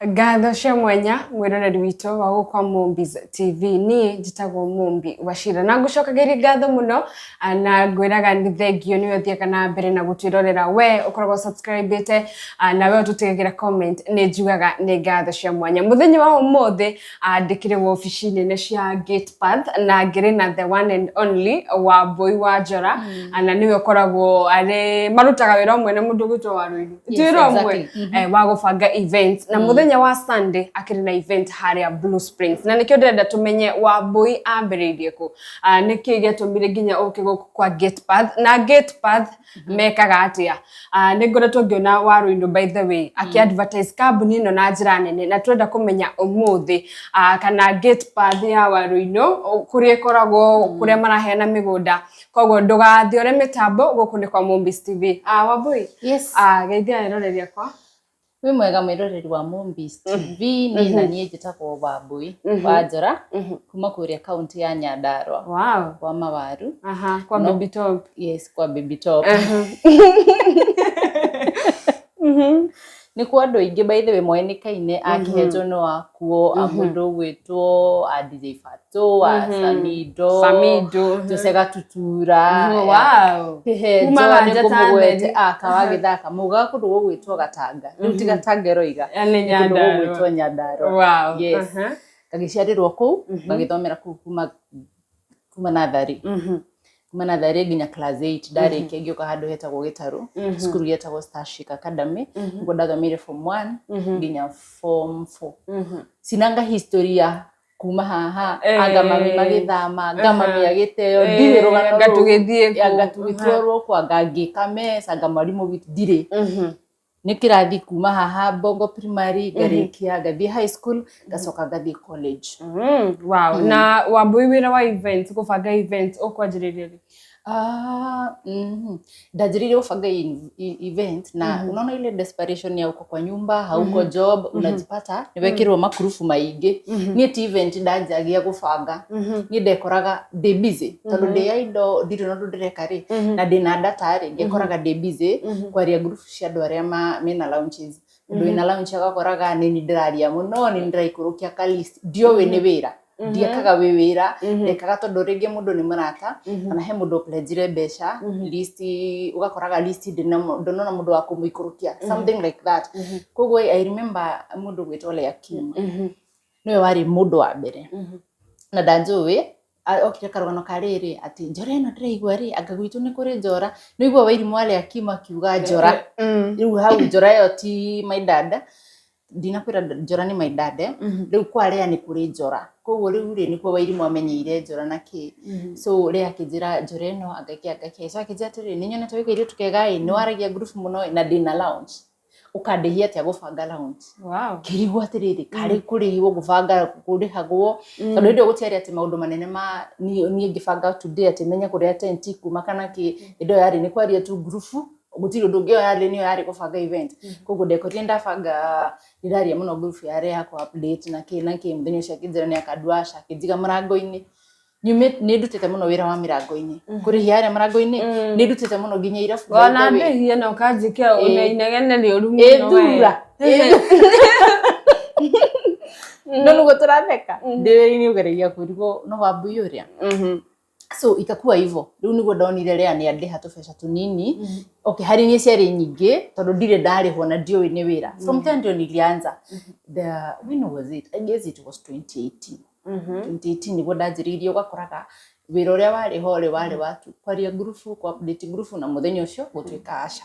Ngatho cia mwanya mwiroreri witũ wa gũkwa Mumbi's TV ni njitagwo Mumbi Wachira na ngucokageria ngatho muno na ngwiraga ni thengio ni ũthiaga na mbere na gũtwirorera we ukoragwo subscribe-ite na we ũtũtegagira comment ni njugaga ni ngatho cia mwanya muthenya wa ũmũthĩ ndikire ofici-inĩ nĩ cia Gatepath na ngire na the one and only Wambui wa Njora na niwe ukoragwo ari marutaga wĩra ũmwe na mũndũ gwĩtwo waruinu wĩra ũmwe wa gũbanga events na muthenya wa Sunday akiri na event haria Blue Springs na nikio ndenda tumenye Wambui ambĩrĩirie ku niki getumire nginya uke gũkũ kwa Gatepath na Gatepath mekaga atia ningoretwo ngiona waruinu by the way aki-advertise kambuni ino na njĩra nene na turenda kumenya ũmũthĩ kana Gatepath ya waruinu kuria koragwo kuria maraheana migunda koguo ndugathiore mitambo gũkũ ni kwa Mumbi's TV Wambui yes geithia iroreria kwa we mwega mwiroreri wa Mumbi's TV ni na niĩ njĩtagwo Wambui wa Njora kuma kuria kaunti ya Nyandarua wow kwa mawaru kwa baby top yes kwa baby top ni kwa andũ aingĩ by the way moenekaine akihenjo no akuo amundu gwitwo DJ Fato Samido tusega tutura wow kuma njamwete akawagithaka muga kundu gwitwo Gatanga riu ti Gatanga roiga ni Nyandarua gwitwo Nyandarua wow yes kagiciarirwo ku bagithomera ku kuma nathari kuma nathari nginya class 8 ndarĩkia ngĩoka handũ hetagwo Gĩtarũ cukuru yetagwo Starship Academy ngo ndathomire form 1 nginya form 4 sinanga historia kuma haha anga mami magithama ngamami agiteo ndirĩ rũgano ngatugĩthiĩ kwa ngangĩkame sanga mwarimu witu ndirĩ nikirathi kuma haha Bongo primary ngarikia ngathi high school ngacoka ngathi college wow na Wambui wĩra wa events gũbanga events ukwanjĩrĩria ndajiririe gũbanga event na unaona ile desperation ya uko kwa nyumba hauko job unajipata niwekirwo makurufu maingi ni event ndajagia gũbanga ni ndekoraga day busy tondu day indo ndiri no ndireka ri na ndina data ri ngekoraga day busy kwaria group cia andu aria mena launches ndu ina launch agakoraga ni ndiraria muno ni ndiraikurukia ka list dio we ni wira ndiakaga we wira ndekaga tondu ringi mundu ni murata kana he mundu pledgire mbeca list ugakoraga list ndinona mundu wa kumuikurukia something like that koguo I remember mundu gwitwo Leakim niwe wari mundu wa mbere na ndanjũĩ okire karugano karĩrĩ ati Njora ĩno ndĩraigua ri anga gwitũ ni kuri Njora nĩigua Wairimu wa Leakim akiuga Njora riu hau Njora yo ti my dad ndinakwira Njora ni my dad riu kwaria ni kuri Njora koguo riu ri nikuo Wairimu amenyeire Njora na ki so ri akijira Njora ĩno agakia so akijira atiri ni nyonete wikaire tukega ni waragia group muno na dina lounge ukandehia tia gũbanga lounge wow kirigwa atiriri kari kurihwo gũbanga kurihagwo tondu ndio gutiari ati maundu manene ma ni ngibanga today ati menya kuria tent kuma kana ki indo yari ni kwaria tu group gutiri undu yari ni yari gũbanga event koguo ndekorie ndabanga ndiraria muno group yari ya ku update na ki muthenya ucio akijira ni akadwasha akijiga marango-ini nyume ni ndutete muno wira wa mirango-ini kurihia aria marango-ini ni ndutete muno nginya irabu wana ndehia na ukanjikia unainegene ni uru muno dura no nugo turatheka ndĩwĩra-inĩ ũgeregia kũrigwo no Wambui ũrĩa so ikakuwa hivyo riu niguo ndonire ria ni andiha tubeca tunini okay hari ni ciari nyingi tondu ndire ndarihwo na ndio ni wira from then ndio nilianza when was it I guess it was 2018 2018 niguo ndanjiririe ugakoraga wira uria wari watu kwaria group kwa update group na muthenya ucio gutwika aca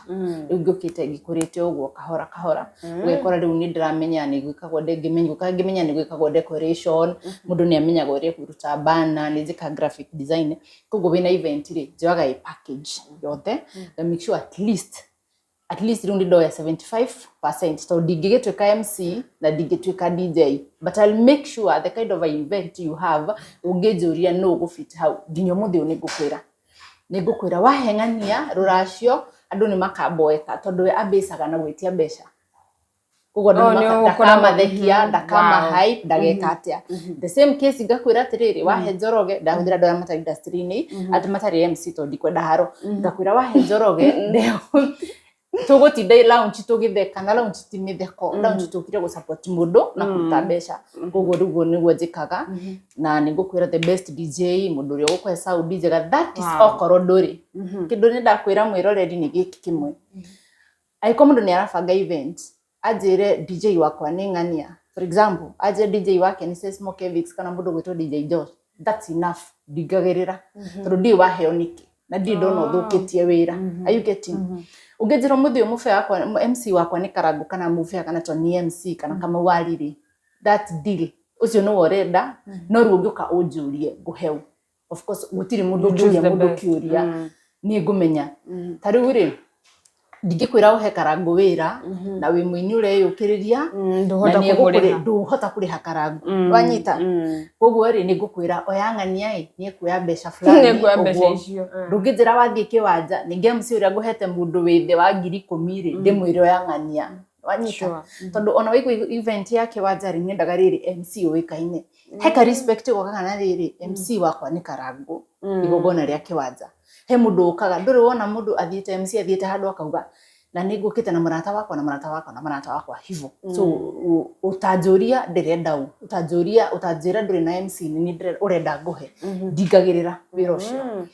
riu ngukite ngikurite uguo kahora ugekora riu ni ndiramenya ni gwikagwo ngimenya ni gwikagwo decoration mundu ni amenyaga uria kuruta banner ni njika graphic design koguo wina event ri njoyaga i package yothe to make sure at least riu ndidoya 75% so ndingĩgĩtuĩka MC na ndingĩtuĩka DJ but I'll make sure the kind of event you have ũngĩnjũria no gũfit how nginya mũthĩ nĩngũkwĩra waheng'ania rũracio andũ nĩ makamboeka tondu we abecaga na gwĩtia mbeca koguo ndakamathekia ndakamahype ndageka atia the same case ngakwĩra atiriri wahe Njoroge ndahũthĩra andũ arĩa matarĩ industry-inĩ ati matarĩ MC tondu ndikwenda haro ngakwĩra wahe Njoroge tugutinda launch tugitheka na launch ti mitheko launch tukire go support mundu na kuruta mbeca koguo rugo niguo njikaga na nigukwira the best DJ mundu uri gukwe Saudi njega that is okoro nduri kindu ni ndakwira mwiroreri ni giki kimwe aiko mundu ni arabanga event ajire DJ wakwa ni ngania for example aje DJ wake ni Smoke Vix kana mundu gwitwo DJ Josh that's enough digagirira tondu ndi waheo niki na ndi ndono thukitie wira are you getting ungejira muthio mufe wakwa MC wakwa ni Karangu kana mufe kana to ni MC kana kama wariri that deal ucio no orenda no ruguka unjurie guheu of course gutiri mundu njuria mundu kiuria ni ngumenya tariu ri ndigikwira uhe Karangu wira na wi muini ureyukiriria nduhota kuriha Karangu wanyita koguo ri ni ngukwira oyang'ania ni kuya mbeca fulani ndugijira wathie kiwanja ni game si uria nguhete mundu withe wa 10,000 ri ndimwire oyang'ania wanyita tondu ona wiku event yake waja ri nyendaga riri MC uikaine heka respect go kana riri MC wakwa ni Karangu igogona ria kiwanja he mundu ukaga nduri wona mundu athiete MC athiete handu akauga na nigukite na murata wakwa na murata wakwa na murata wakwa hivo so utajuria ndirenda utajuria utajira nduri na MC ni urenda nguhe ndigagirira wira ucio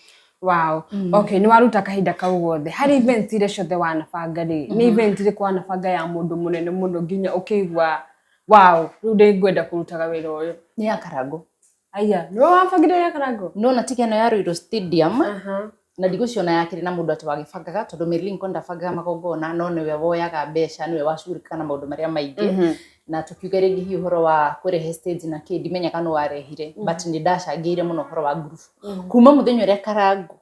wow okay ni waruta kahinda kau gothe hari event ire ciothe wanabanga ri ni event ire kwanabanga ya mundu munene mundu nginya ukigwa wow riu ndingwenda kurutaga wira uyu ni ya Karangu aya no wabangire ya Karangu no na tikeno ya Ruiru Stadium na ndiguciona yakire na mundu atiwagibangaga tondu Merlin konda bangaga magongona no niwe woyaga mbeca niwe wacurika na maundu maria maingi na tukiuga ringi hi uhoro wa kurehe stage na kidi menya kana warehire but ni ndacangire muno uhoro wa group kuma muthenya uria Karangu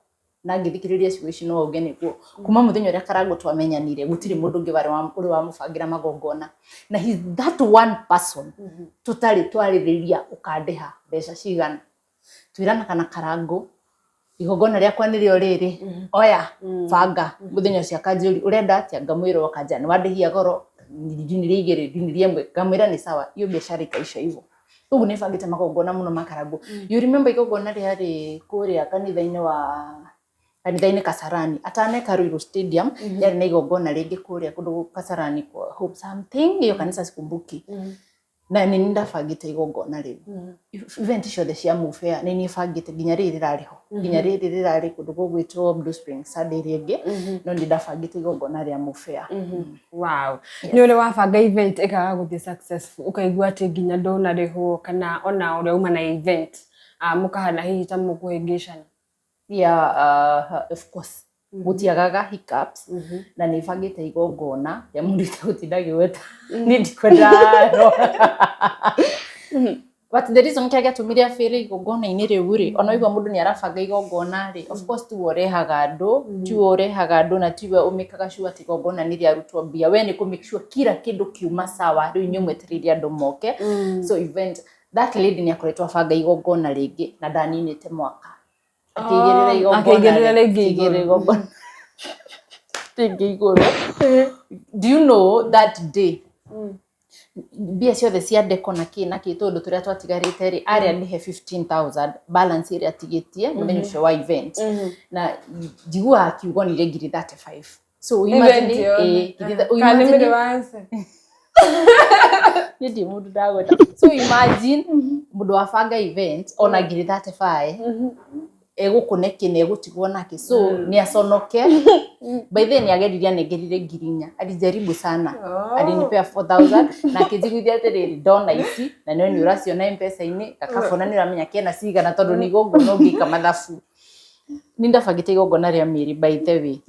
na ngithikiriria ciugo ici no ugene kuo kuma muthenya uria Karangu twamenyanire gutiri mundu ngi wari wa mubangira magongona na he that one person tutari twaririria ukandeha mbeca cigana twirana kana Karangu igogona ria kwanirio riri oya banga muthenya cia kanjuri urenda atia ngamwiro wakanja ni wandihia goro ndiniri igere ndiniri emwe ngamwira ni sawa iyo biashara ikaisha hivyo ugu ni bangite magongona muno makaragu you remember igogona ria ri kuria kanithaini Kasarani ataneka Ruiru Stadium yari na igogona ringi kuria kundu Kasarani kwa hope something iyo kanisa sikumbuki na ni ndabangite igogona riu event ciothe cia mufea ni ni bangite ginya riri rariho ginya riri rirari kundu gugwitwo Blue Spring Sunday ringi no ni ndabangite igogona ria mufea wow ni ule wabanga event ikaga guthie successful ukaigua ati ginya ndona riho kana ona ule uma na event mukahana hihi ta mukuhingicana of course gutiagaga hiccups na ni bangite igogona ya murite gutindagi weta ni ndikwendaro but the reason kaya tumire afere igogona inire uri ona igwa mundu ni arabanga igogona ri of course tu orehaga andu na tiwe umikaga sure ati igogona ni ria rutwa bia we ni ku make sure kila kindu kiuma sawa ri nyumweteriria andu moke so event that lady ni akoretwa banga igogona ringi na ndaninite mwaka akigirira igogona do you know that day bia ciothe cia deko na ki tondu turia twatigarite ri aria ndihe 15,000 balance iria tigitie muthenya ucio wa event na njigua akiugo ni ngiri 35 so imagine kanimire wanse yedi mundu ndagweta so imagine mundu wabanga event ona ngiri 35 egukuneki ne gutigwo nake so ni aconoke by then ni ageriria negerire ngirinya alijaribu sana alinipea 4,000 na kijiguithia atiriri ndona ici na niyo ni uracio na M-Pesa ini akafona ni ramenya kena cigana tondu ni gogono ngika mathabu ni ndabangite igogona ria Miri by the way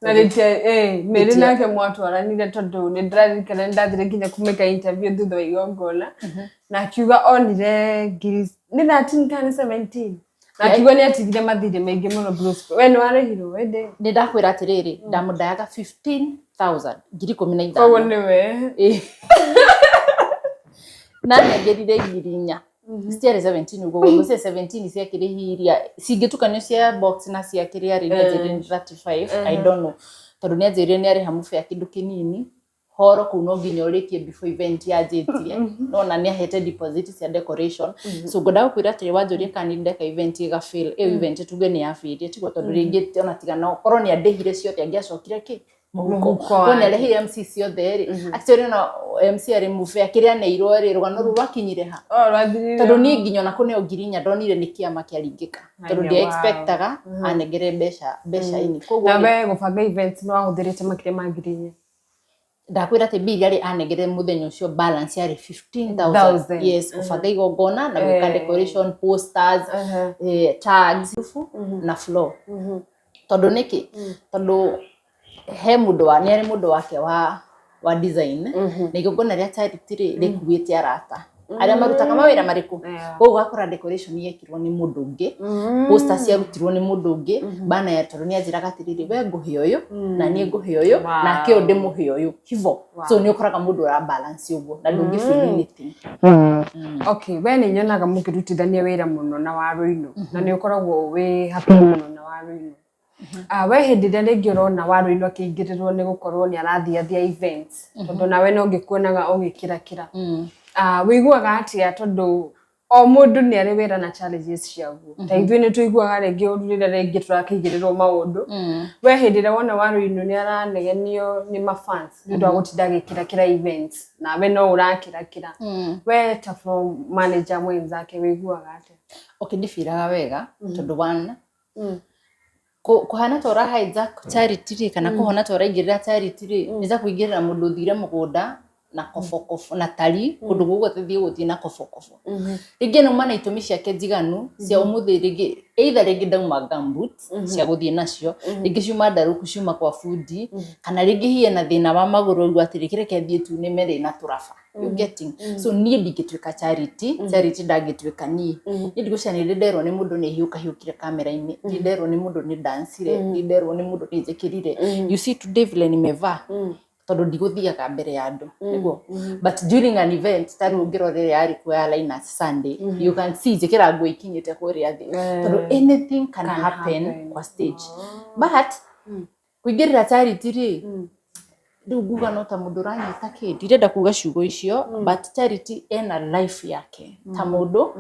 na rite Miri nake mwatwaranire tondu ni ndirarikana ndathire nginya kumeka interview thutha wa igogona na akiuga onire ngiri ni 13 kana 17 na kiugo ni atigire mathire maingi muno Bruce we ni warehiro wende ni ndakwira atiriri ndamudayaga 15,000 ngiri 15 owo ni we na negerire ngirinya stiare 17 ugo ngo 17 cia kirihiria cingitukanio cia box na cia kiria ri 35 I don't know tondu ni ajire ni ari hamufe ya kindu kinini horo kuno nginya urikie before event yajitie no na ni ahete deposit cia decoration so ngoda kwira atiri wanjurie kaninde ka event iga fail event tuge ni ya fail tigwo tondu ringi ona tiga no korwo ni andehire ciothe angiacokire ki muhuko wone rehi MC ciothe ri actually no MC ari mufe akiria ne irore rwano rwakinyire ha tondu ni nginya na kune ogirinya ndonire ni kiama kiaringika tondu ndi expectaga anegere besha ini koguo nawe gubanga events no ahuthirite makire magirinya ndakwira te bill ari anegere muthenya ucio balance yari 15,000 yes gubanga igongona na gwika decoration posters tags na floor tondu niki tondu he mundu wake wa design na igongona ria charity rikuite arata aria marutaga mawira mariku koguo gakora decoration yekirwo ni mundu ungi posters yarutirwo ni mundu ungi bana ya tondu ni ajira gatiriri we nguhe uyu na ni nguhe uyu na ke undi muhe uyu hivo so ni ukoraga mundu ra balance uguo na ndungi feel anything okay we ni nyonaga mukirutithania wira muno na waruinu na ni ukoragwo we happy muno na waruinu we hindi ria ringi urona waruinu akiingirirwo ni gukorwo ni arathiathia events tondu nawe no ngikuonaga ugikirakira wiguaga atia tondu o mundu ni ari wira na challenges ciaguo ta ithuĩ ni tuiguaga ringi ururire ringi turakigirirwo maundu we hindi ria wona waruinu ni aranegenio ni mafans ndu agutinda gikirakira events nawe no urakirakira we ta from manager mwenzake wiguaga atia okay ndifiraga wega tondu one kuhana tora hijack charity kana kuhona tora ingirira charity niza kuingirira mundu thire mugunda na kofokofo na tari kundu gugu guthii na kofokofo ringi no mana itumi ciake njiganu cia umuthi ringi either ringi ndauma gumboots cia guthii nacio ringi ciuma ndaruku ciuma kwa foodi kana ringi hiye na thina wa maguru igwa atirikire kethie tu ni mere na turafa you getting so nie ndigitwika charity ndagitwika ni ndigushanire ndero ni mundu ni hiukire kamera ini ndero ni mundu ni dancire ndero ni mundu ni jekirire you see today vile nimeva tondu ndiguthiaga mbere ya andu niguo but during an event taru ngirorere ari kwa liners Sunday you can see jekira ngwe ikinyite kuria thi tondu anything can happen kwa stage but kuingirira charity ri nduguga no ta mundu ranyita ki ndirenda kuga ciugo icio but charity ena life yake ta mundu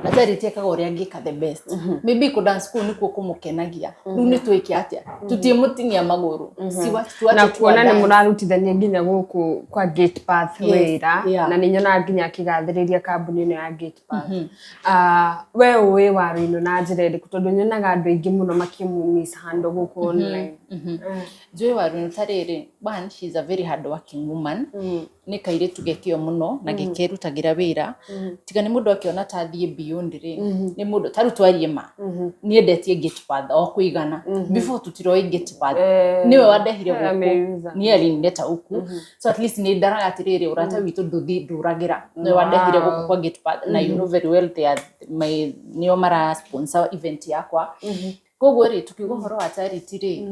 na charity ekaga uria ngika the best maybe ku dance school nikuo kumukenagia riu ni twiki atia tutie mutinia maguru si watu na kuona ni murarutithania nginya guku kwa gatepath wira na ni nyona nginya kigathiriria kambuni ino ya gatepath we uwe waruinu na njira iriku tondu nyonaga andu aingi muno makimumiss handle guku online Joy waruinu tariri one she is a very hard working woman ni kaire tugekio muno na gekerutagira wira tiga ni mundu akiona tathie beyond ri ni mundu tarutwarie ma ni endetie gatepath o kuigana before tutiroi gatepath niwe wadehire guku ni ali ndeta uku so at least ni ndaraga atiriri urata witu nduragira ni wadehire guku kwa gatepath na you know very well they are my nio mara sponsor event yakwa koguo ri tukiuga horo wa charity ri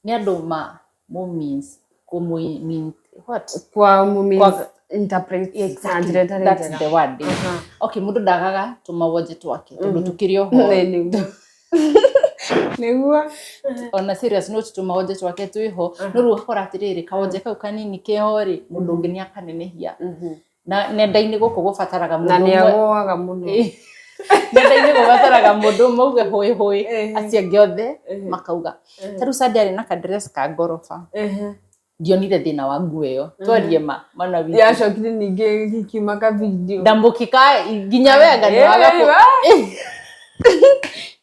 ni andu ma means mean what kwa means interpret exactly that's the word okay mundu ndagaga tumawoje twake tondu tukirio ho niguo on a serious note tumawoje twake twiho no ru akora atiriri kawoje kau kanini kehori mundu ungi ni akanenehia na nenda-ini guku gubataraga mundu na ni agoaga muno nenda-ini gubataraga mundu mauge hoi acia giothe makauga taru Sunday ari na ka dress ka gorofa ndionire thina wa nguo iyo twarie mana wiki yacokire ninge gikimaka video ndambukika nginya wega ni waga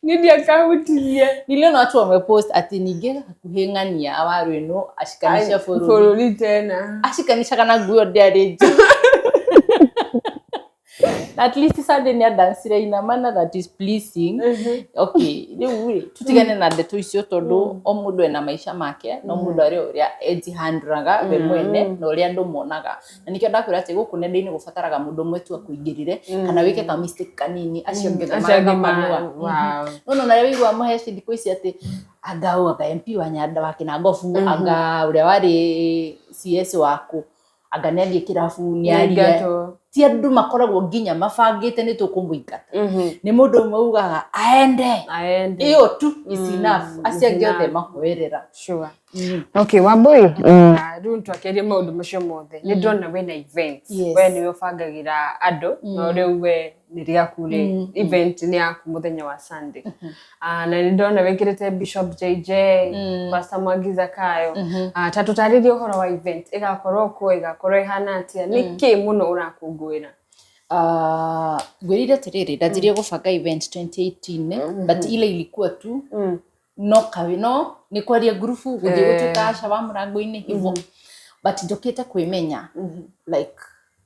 nidi akahutiria niliona watu wamepost ati ninge hakuhengania waruinu ashikanisha forori tena ashikanisha kana nguo ndiari at least Sunday ni dancire ina mana that is pleasing okay ni tutigane na ndeto icio tondu o mundu ena maisha make no mundu ari uria ejihandraga we mwene no uria andu monaga na nikio ndakwira ati guku nenda-ini gubataraga mundu mwetu akuingirire kana wike ka mistake kanini acio ngetha manua no na wigwa muheci thiko ici ati aga MP wa Nyanda wake na ngofu aga uria wari CS waku aga nethie kirabu ni aria ti andu makoragwo nginya mabangite ni tukumuingata ni mundu umwe ugaga aende iyo tu is enough acia giothe mahoerera sure Okay, Wambui. Riu twakerie maundu macio mothe. Ni ndona we na events. We ni ubangagira andu no riu we ni riaku ri event ni yaku muthenya wa Sunday. Na ni ndona wekirite Bishop JJ, Pastor Mwagiza Kayo. Tatutaririe uhoro wa event. Igakorwo ko igakorwo ihana atia. Niki muno urakungwira? Gwirire tiriri ndajirie gubanga event 2018 but ile ilikuwa tu no ni kwaria group guthie gutuika shaba murango-ini hivyo but njokete kwimenya like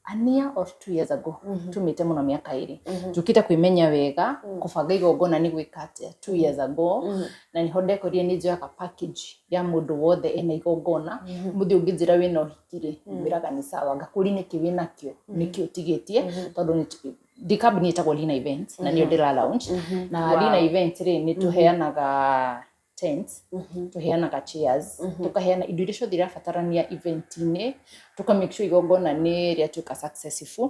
a year or 2 years ago tumite muno miaka iri njokete kwimenya wega kubanga igongona ni gwika atia 2 years ago na ni honde korie ni njoya ka package ya mundu wothe ena igongona muthi ungijira wina uhikire miraga ni sawa ngakuri ni kiwina kio nikio tigetie tondu ni company itagwo Lina Events na niyo ndira launch na Lina Events ri ni tuheanaga tents tuheanaga chairs tukaheana indo iria ciothe irabatarania event-ini tuka make sure igongona ni ria tuka successful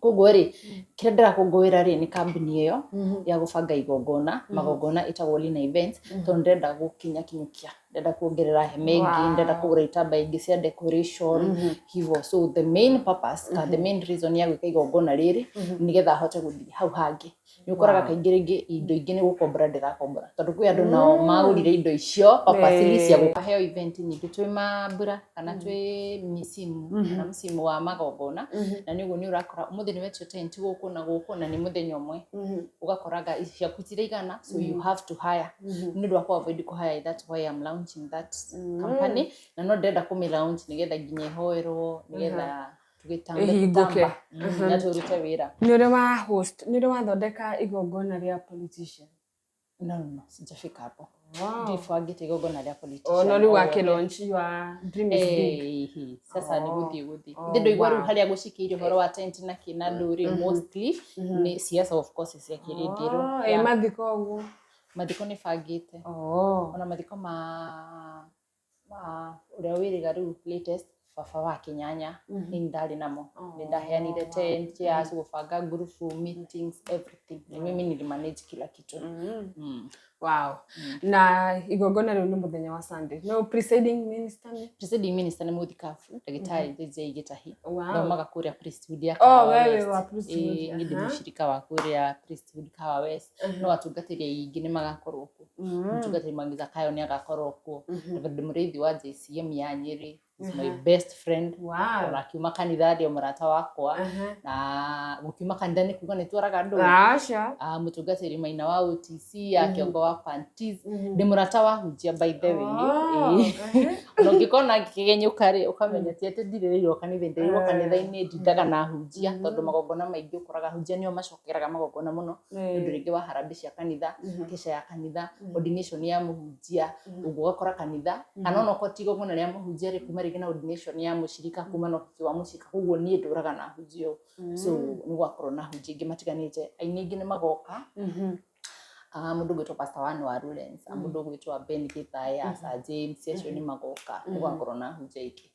koguo ri kira ndirakungwira ri ni company iyo ya gubanga igongona magongona itagwo Lina Events tondu ndenda gukinya kinyukia ndenda kuongerera hemengi ndenda kugura itamba ingi cia decoration hivyo so the main purpose the main reason ya gwika igongona riri ni getha hote guthii hau hangi ni ukoraga kaingirigi indo ingi ni gukombora ndirakombora tondu kwi andu nao magurire indo icio purpose cia gukaheo event nyingi twi mambura kana twi misimu na msimu wa magongona na niguo ni urakora umuthi ni wetio tent guku na ni muthenya umwe ugakoraga ciaku tirigana so you have to hire ni ndu akwa avoid ku hire that's why I'm launching that company na no ndenda kumi launch nigetha nginye hoerwo nigetha tugitambe na turute wira ni uri wa host ni uri wa thondeka igongona ria politician no sijafika hapo ndifagite igongona ria politician no ri wa launch wa dream is big sasa ni guthi ndindo igwa ru haria gucikiire horo wa tent na kina nduri mostly ni siasa of course cia kirindiro mathiko uguo mathiko ni fagite ona mathiko ma uria wiriga ru latest baba wa Kinyanya ni ndari namo ndaheanire tent ya gubanga group meetings everything ni mimi ni manage kila kitu wow na igongona riu ni muthenya wa Sunday no presiding minister ni muthikafu ndagitari DJ Gitahi no magakuria priesthood ya wewe wa priesthood ngidi mushirika wa kuria priesthood kawa west no atungatiria ingi ni magakorwo ku mutungatiria Mwagiza Kayo ni agakorwo ku ndimurithi wa JCM ya Nyeri is my best friend ona kiuma kanitha ndio murata wakwa na gukiuma kanitha ni kuga ni twaraga ndu mutungatiri Maina wa OTC akiongo wa Panties ndi murata wa hujia by the way no ngikona kigenyuka ri ukamenya ati ndiririrwo kanitha ndirwo kanitha-ini ndindaga na hujia tondu magongona maingi ukuraga hujia nio macokeraga magongona muno ndu ringi wa harambee cia kanitha kisha ya kanitha ordination ya muhujia uguo gakora kanitha kana no kotigo ngona ria muhujia ri kuma ringi na ordination ya mushirika kuma no kiti wa mushirika uguo nie nduraga na hujio so ni gwakorwo na hujia ingi matiganite aini ingi ni magoka mundu gwitwa Pastor Waruinu mundu gwitwa Ben Githaya Sir James acio ni magoka gwakorwo na hujia iki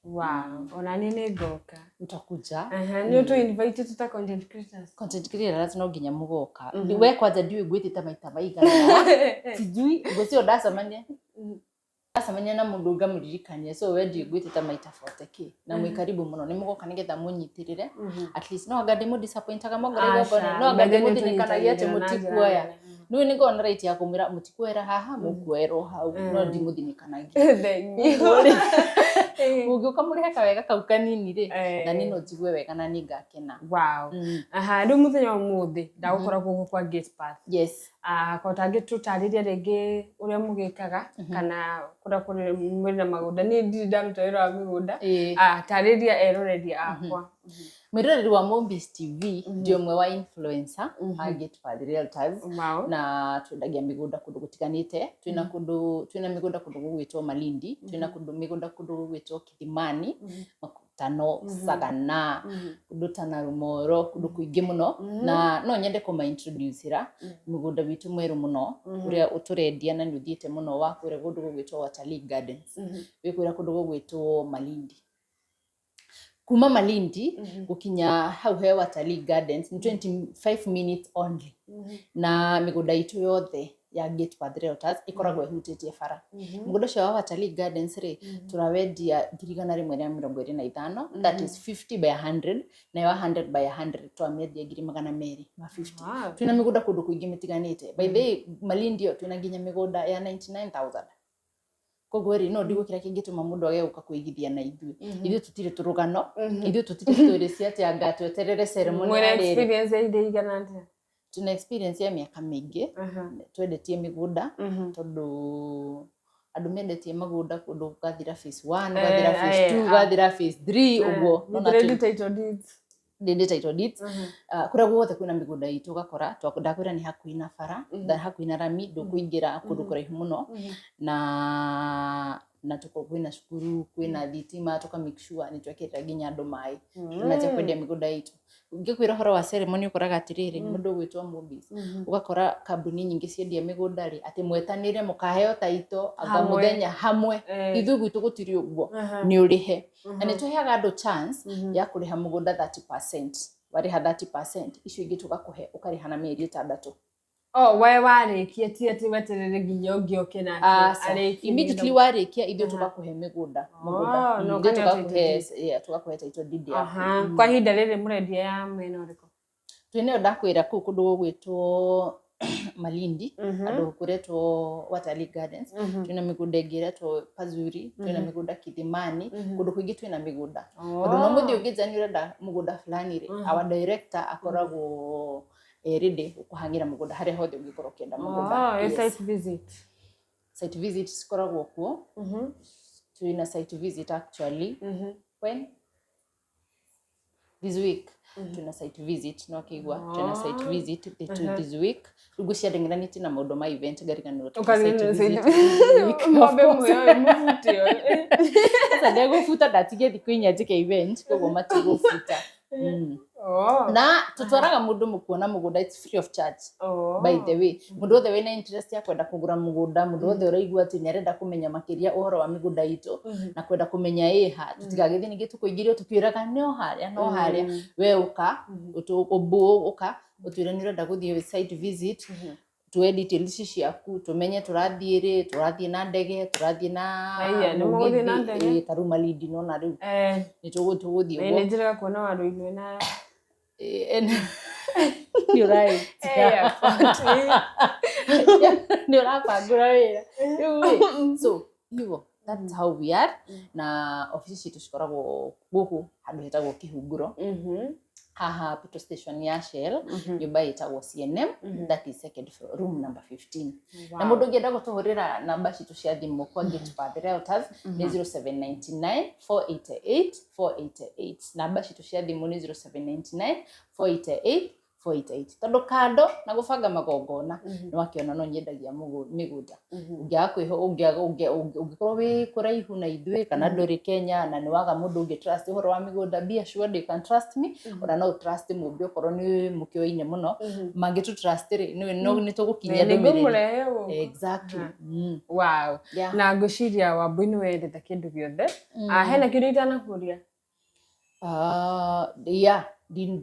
ona ni ngoka utakuja ni utu invite tuta content creators no nginya mugoka we kwanza ndiwe gwitita maita maigana sijui ngocio ndasamanya na mundu ngamuririkania so we ndiwe gwitita maita 40k na mwi karibu muno ni mugoka nigetha munyitirire at least no ngade mu disappointaga mogore gogone no ngade muthinikanagia ati mutikuoya no ni ngona right ya kumira mutikuera haha mukuero hau no ndi muthinikanagia ugiuka mureka wega kau kanini ri na nino njigue wega na ningakena ri muthenya umuthi ndagukoragwo guku kwa gatepath yes ko tangitutariria ringi uria mugikaga kana kuri mwina magunda ni ndiri ndaruta wira wa migunda tariria eroreri akwa miroreri wa Mombis TV ndio mwe wa influencer gatepath realtors na twendagia migunda kundu gutiganite twina migunda kundu gugwitwo Malindi twina migunda kundu gugwitwo Kithimani Makutano Sagana kundu Tanarumoro kundu kuingi muno na no nyende kuma introducera migunda witu mweru muno uria uturendia na nuthiite muno wa kwira kundu gugwitwo Watalii Gardens wikwira kundu gugwitwo Malindi kuma Malindi gukinya hau hewa Watalii Gardens 25 minutes only na migunda itu yothe ya gatepath realtors ikoragwo ihutĩtie bara mũgũnda ũcio wa Watalii Gardens rĩ tũrawendia 125 that is 50 by 100 na ya 100 by 100 twamendia 250 twina mĩgũnda kũndũ kũingĩ mĩtiganĩte by the way Malindi twina nginya mĩgũnda ya 99,000 koguo rĩ no ndigũkĩra kĩngĩtũma mũndũ age gũka kũigithia na ithuĩ tũtirĩ tũrũgano ithuĩ tũtirĩ story cia tia tweterere ceremony ya experience ya igana atĩa tuna experience ya mĩaka mĩingĩ twendetie mĩgũnda tondũ andũ mendetie mũgũnda kũndũ gathira phase 1 gathira phase 2 gathira phase 3 ũguo no title deeds title deeds kũrĩa guothe kwĩna mĩgũnda itũ gakora ndakwĩra nĩ hakuhĩ na bara hakuhĩ na rami ndũkũingĩra kũndũ kũraihu mũno na tuko kwĩna cukuru kwĩna thitima tuka make sure nĩ twekĩrĩra nginya andũ maĩ tunaje kwendia mĩgũnda itũ ngĩkwĩra horo wa ceremony ũkoraga atĩrĩrĩ mũndũ gwĩtwo Mobis ũgakora kambuni nyingĩ ciendia mĩgũnda rĩ atĩ mwetanĩre mũkaheo taito anga mũthenya hamwe ithuĩ gwitũ gũtirĩ ũguo nĩ ũrĩhe na nĩ tũheaga andũ chance ya kũrĩha mũgũnda 30% warĩha 30% icio ingĩ tũgakũhe ũkarĩha na mĩeri 6 we warĩkia ti atĩ weterere nginya ũngĩoke nake immediately warĩkia ithuĩ tũgakũhe mũgũnda tũgakũhe title deed yaku kwa ihinda rĩrĩ mũrendia ya mwena ũrĩkũ twĩneyo ndakwĩra kũu kũndũ gũgwĩtwo Malindi andũ kũretwo Watalii Gardens twĩna mĩgũnda ĩngĩ ĩretwo Pazuri twĩna mĩgũnda Kithimani kũndũ kũingĩ twĩna mĩgũnda tondũ no mũthĩ ũngĩnja nĩ ũrenda mũgũnda fulani rĩ our director akoragwo ready kuhangira mũgũnda harĩa hothe ũngĩkorwo ũkĩenda mũgũnda site visit cikoragwo kuo twĩna site visit actually when this week twĩna site visit no kĩigua twĩna site visit this week rũgu ciadengeranĩtie na maũndũ ma event gariganĩrwo site visit ng'ombe muoyo mufutio sasa ndegũfuta ndatige thikũ inya njĩke event koguo matigũfuta na tutwaraga mũndũ mũkuona mũgũnda it's free of charge by the way mũndũ othe wĩna interest ya kwenda kũgũra mũgũnda mũndũ othe ũraigua atĩ nĩarenda kũmenya makĩria ũhoro wa mĩgũnda itũ na kwenda kũmenya ha tutigagĩthiĩ ningĩ tũkũingĩrio tũkwĩraga no harĩa we ũka ũka ũtwĩre nĩ ũrenda gũthiĩ site visit tuwe details ciaku tumenye tũrathiĩ na ndege tũrathiĩ na karu Malindi no na rĩu nĩ tũgũthiĩ ũguo nĩ njĩraga kuona waruinu na you're right nĩ ũrabangũra wĩra so hivyo that's how we are na office citũ cikoragwo gũkũ handũ hetagwo Kĩhunguro haha petrol station ya Shell nyũmba ĩtagwo CNM that is second floor room number 15 na mũndũ ũngĩenda gũtũhũrĩra namba citũ cia thimũ kwa gatepath realtors nĩ 0799 488 488 namba citũ cia thimũ nĩ 0799 488 488 tondũ kando na gũbanga magongona nĩ wakĩona no nyendagia mĩgũnda ũngĩkorwo wĩ kũraihu na ithuĩ kana ndũrĩ Kenya na nĩ waga mũndũ ũngĩ trust ũhoro wa mĩgũnda be assured you can trust me ona no trust mũndũ ũkorwo nĩ mũkĩoine mũno mangĩtũ trust rĩ nĩ tũgũkinyia ndũmĩrĩri exactly wow na ngũciria Waruinu wendete kĩndũ gĩothe hena kĩndũ itanakũria yeah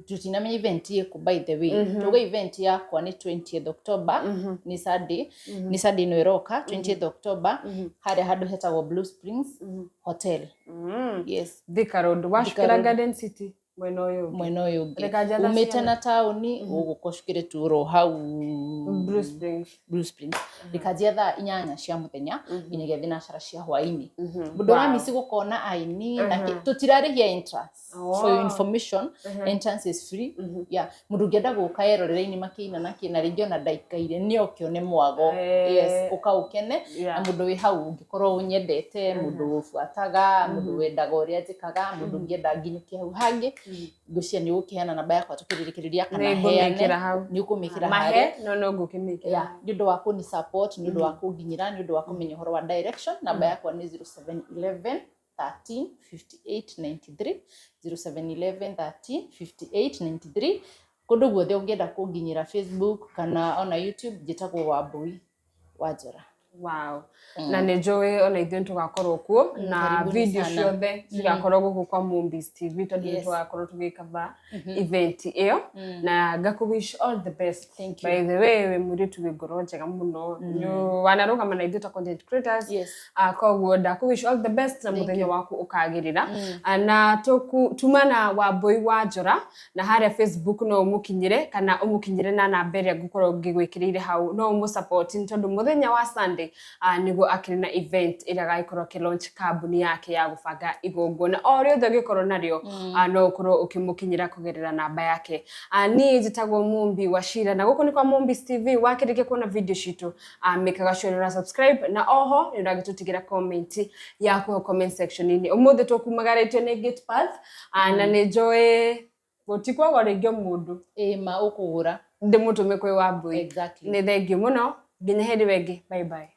tutinamenya event yeku by the way tuga event yakwa ni 20th October ni Sunday no iroka 20th October harĩa handũ hetagwo Blue Springs Hotel yes Thika Road washikira Garden City mwena ũyũ umĩte na taũni ũgũkoshukire turo hau Blue Springs rikajia thaa 8 cia mũthenya inyagia thinacara cia hwaini mũndũ ramisi gũkona aini na tũtirarĩhia entrance for your information entrance is free yeah mũndũ ũngĩenda gũka yerorera-inĩ makĩina na kĩna rĩngĩ ona ndaikaire nĩ okĩone mwago yes ũkaũkene na mũndũ wĩ hau ũngĩkorwo ũnyendete mũndũ ũbuataga mũndũ wendaga ũrĩa njĩkaga mũndũ ũngĩenda nginyũkia hau hangĩ ngũcia nĩ ũkĩheana namba yakwa tũkĩrĩkĩrĩria kana heane nĩ ũkũmĩkĩra mahe no ngũkĩmĩkĩra yeah nĩ ũndũ wa kũni support nĩ ũndũ wa kũnginyĩra nĩ ũndũ wa kũmenya ũhoro wa direction namba yakwa nĩ 0711 13 58 93 0711 13 58 93 kũndũ guothe ũngĩenda kũnginyĩra Facebook kana ona YouTube njĩtagwo Wambui Wanjara Wow. Na nĩ njũĩ ona ithuĩ tũgakorwo kuo na video ciothe cigakorwo gũkũ kwa Movies TV tondũ nĩ tũgakorwo tũgĩkaba event ĩyo na ngakũ-wish all the best. By the way, wĩ mũirĩtu wĩ ngoro njega mũno, wanarũgama na ithuĩ ta content creators, koguo ndakũ-wish all the best na mũthenya waku ũkagĩrĩra. Na tumana Wambui wa Njora na harĩa Facebook no ũmũkinyĩre kana ũmũkinyĩre na namba ĩrĩa ngũkorwo ngĩgwĩkĩrĩire hau, no ũmũ-support tondũ mũthenya wa Sunday nĩguo akĩrĩ na event ĩrĩa agagĩkorwo akĩ-launch kambuni yake ya gũbanga igongona o rĩothe ũngĩkorwo narĩo, no ũkorwo ũkĩmũkinyĩra kũgerera namba yake. Niĩ njĩtagwo Mumbi Wachira na gũkũ nĩ kwa Movies TV. Wakĩrĩkia kuona video citũ mĩkaga sure na subscribe na oho nĩ ũragĩtũtigĩra comment yaku comment section-inĩ. Ũmũthĩ tũkumagarĩtio nĩ Gatepath na nĩ njũĩ gũtikwagwo rĩngĩ mũndũ ma ũkũgũra ndĩmũtũme kwĩ Wambui. Nĩ thengiũ mũno, nginya hĩndĩ ĩngĩ, bye bye.